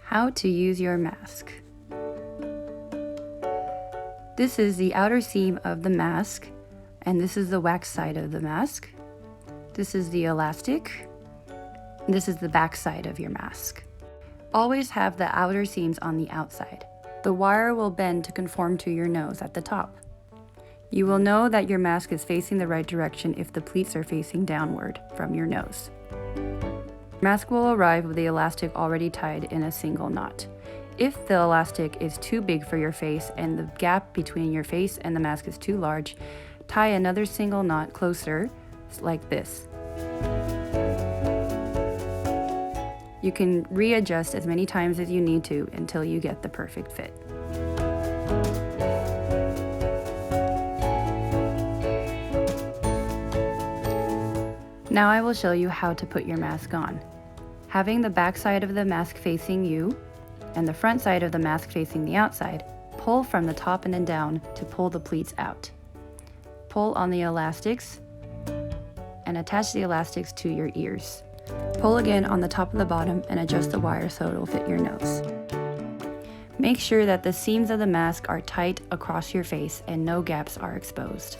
How to use your mask. This is the outer seam of the mask, and this is the wax side of the mask. This is the elastic, and this is the back side of your mask. Always have the outer seams on the outside. The wire will bend to conform to your nose at the top. You will know that your mask is facing the right direction if the pleats are facing downward from your nose. Mask will arrive with the elastic already tied in a single knot. If the elastic is too big for your face and the gap between your face and the mask is too large, tie another single knot closer, like this. You can readjust as many times as you need to until you get the perfect fit. Now I will show you how to put your mask on. Having the back side of the mask facing you and the front side of the mask facing the outside, pull from the top and then down to pull the pleats out. Pull on the elastics and attach the elastics to your ears. Pull again on the top of the bottom and adjust the wire so it will fit your nose. Make sure that the seams of the mask are tight across your face and no gaps are exposed.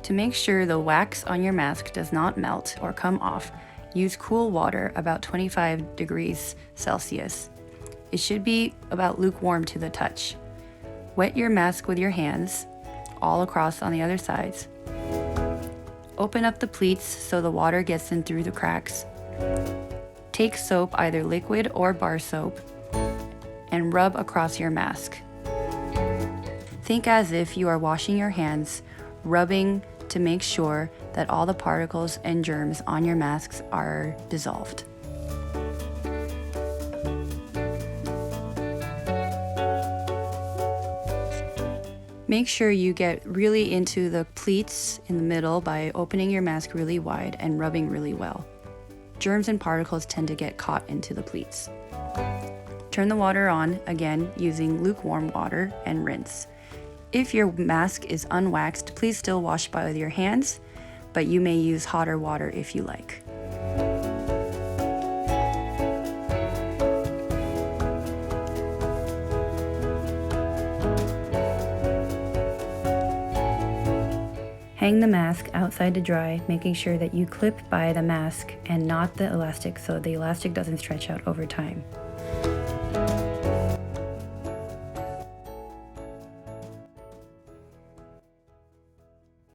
To make sure the wax on your mask does not melt or come off, use cool water about 25 degrees Celsius. It should be about lukewarm to the touch. Wet your mask with your hands, all across on the other sides. Open up the pleats so the water gets in through the cracks. Take soap, either liquid or bar soap, and rub across your mask. Think as if you are washing your hands, rubbing to make sure that all the particles and germs on your masks are dissolved. Make sure you get really into the pleats in the middle by opening your mask really wide and rubbing really well. Germs and particles tend to get caught into the pleats. Turn the water on, again using lukewarm water, and rinse. If your mask is unwaxed, please still wash with your hands, but you may use hotter water if you like. Hang the mask outside to dry, making sure that you clip by the mask and not the elastic so the elastic doesn't stretch out over time.